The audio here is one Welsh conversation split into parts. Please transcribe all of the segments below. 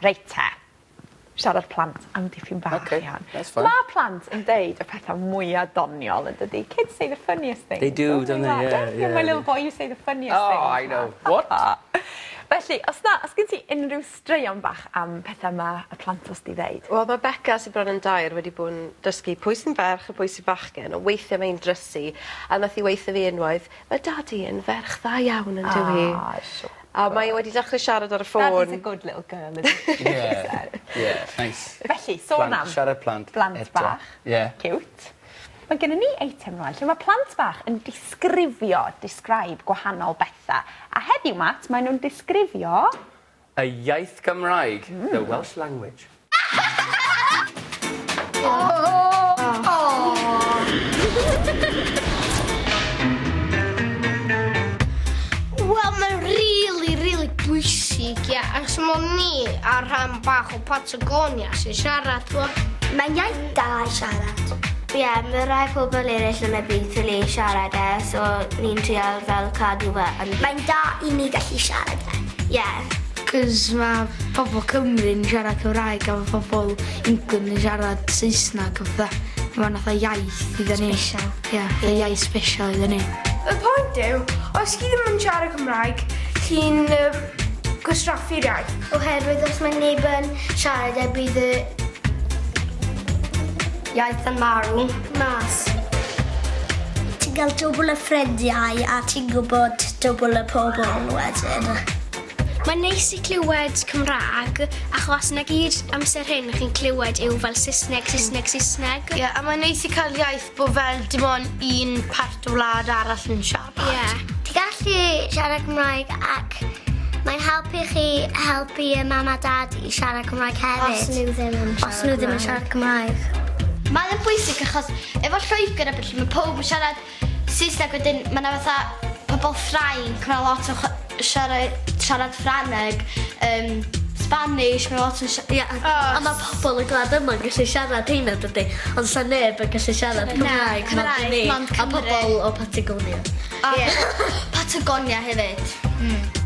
Reit te. Siarad plant am dipyn bach iawn. That's fine. Mae plant yn deud y pethau mwyaf doniol yn dydi. Kids say the funniest things. They do, don't they? Yeah. My little boy, you say the funniest things. Oh, I know. What? Felly, os gen ti unrhyw straeon bach am pethau mae y plant os di ddeud? Wel, mae Becca sy'n bron yn dair wedi bod yn dysgu pwy sy'n ferch a pwy sy'n bachgen, ond weithiau mae'n drysu, a nath i weithio fi unwaith, mae dadi yn ferch dda iawn yn dywi. A mae wedi dechrau siarad ar y ffôn. Daddy's a good little girl, isn't he? Yeah, nice. Felly, sôn am Siarad plant. Blant bach. Yeah. Cute. Mae gennym ni eitem rwan lle mae plant bach yn disgrifio, describe gwahanol bethau. A heddiw, Matt, maen nhw'n disgrifio... A iaith Cymraeg, the Welsh language. Wel, mae'n really bwysig, ia. Achos mae ni ar rhan bach o Patagonia sy'n siarad. Mae'n iaith da i siarad. Ie, mae rai pobl eraill yn y byd yn ei siarad e, so ni'n trial fel cadw fe. Mae'n da i ni gallu siarad e. Ie. Cos mae pobl Cymru'n siarad Cymraeg a mae pobl England yn siarad Saesneg a fatha. Mae'n fatha iaith iddyn ni. Special. Ie, fatha iaith special iddyn ni. Y pwynt yw, os chi ddim yn siarad Cymraeg, chi'n gwastraffu'r iaith. Oherwydd os mae neb yn siarad e bydd y iaith yn marw. Mas. Ti'n cael dwbl y ffrindiau a ti'n gwybod dwbl y pobl wedyn. Mae'n neis i clywed Cymraeg, achos na gyd amser hyn chi'n clywed yw fel Saesneg. Ie, a mae'n neis i cael iaith bod fel dim ond un part o wlad arall yn siarad. Ie. Ti'n gallu siarad Cymraeg ac mae'n helpu chi helpu y mam a dad i siarad Cymraeg hefyd. Os nhw ddim yn siarad Cymraeg. Mae'n bwysig achos efo Lloegr a beth mae pob yn siarad Saesneg wedyn mae yna fatha pobl Ffrainc, mae lot o siarad Ffrangeg, Spanish, mae lot yn siarad... A mae pobl y gwlad yma'n gallu siarad heina dydy, ond sa'n neb yn gallu siarad Cymraeg, mond ni, a pobl o Patagonia. Patagonia hefyd.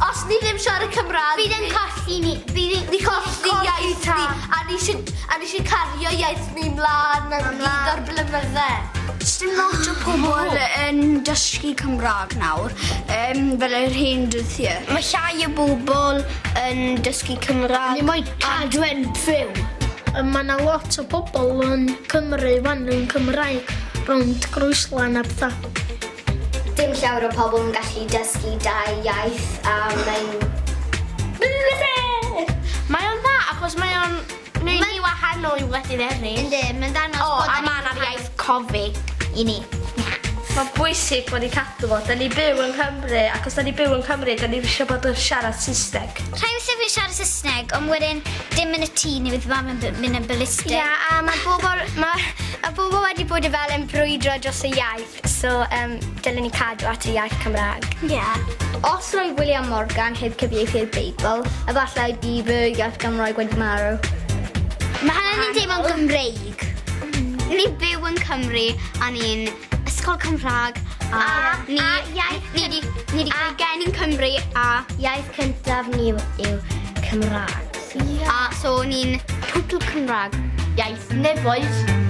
Os ni ddim siarad Cymraeg, bydd yn colli ni, bydd iaith ni, a ni eisiau cario iaith ni mlaen am gyd o'r blynydde. Dim lot o pobl yn dysgu Cymraeg nawr, fel yr hen dyddiau. Mae llai o bobl yn dysgu Cymraeg. Ni mae cadwen fyw. Mae yna lot o bobl yn Cymru fan yn Cymraeg rownd Grwyslan a bethau. Dim llawer o pobl yn gallu dysgu dau iaith a mae'n... Mae o'n dda, achos mae o'n neud ni wahanol i wledydd eraill. Yndi, mae'n danos bod... A mae'n iaith cofi i ni. Mae'n bwysig bod ni'n cadw fo. Da ni byw yn Cymru, ac os da ni byw yn Cymru, da ni eisiau bod yn siarad Saesneg. Rhaid weithio fi'n siarad Saesneg, ond wedyn dim yn y tŷ ni fydd mam yn mynd yn ballistic. Ia, a mae bobl wedi bod fel yn brwydro dros y iaith, so dylen ni cadw at y iaith Cymraeg. Ie. Os roedd William Morgan heb cyfieithu'r Beibl, efallai bydd y iaith Gymraeg wedi marw. Mae hynny'n ni'n teimlo'n Gymreig. Ni'n byw yn Cymru a ni'n ysgol Cymraeg a ni wedi cael gen yn Cymru a Iaith cyntaf ni yw Cymraeg. a so ni'n twtl Cymraeg, iaith nefoedd.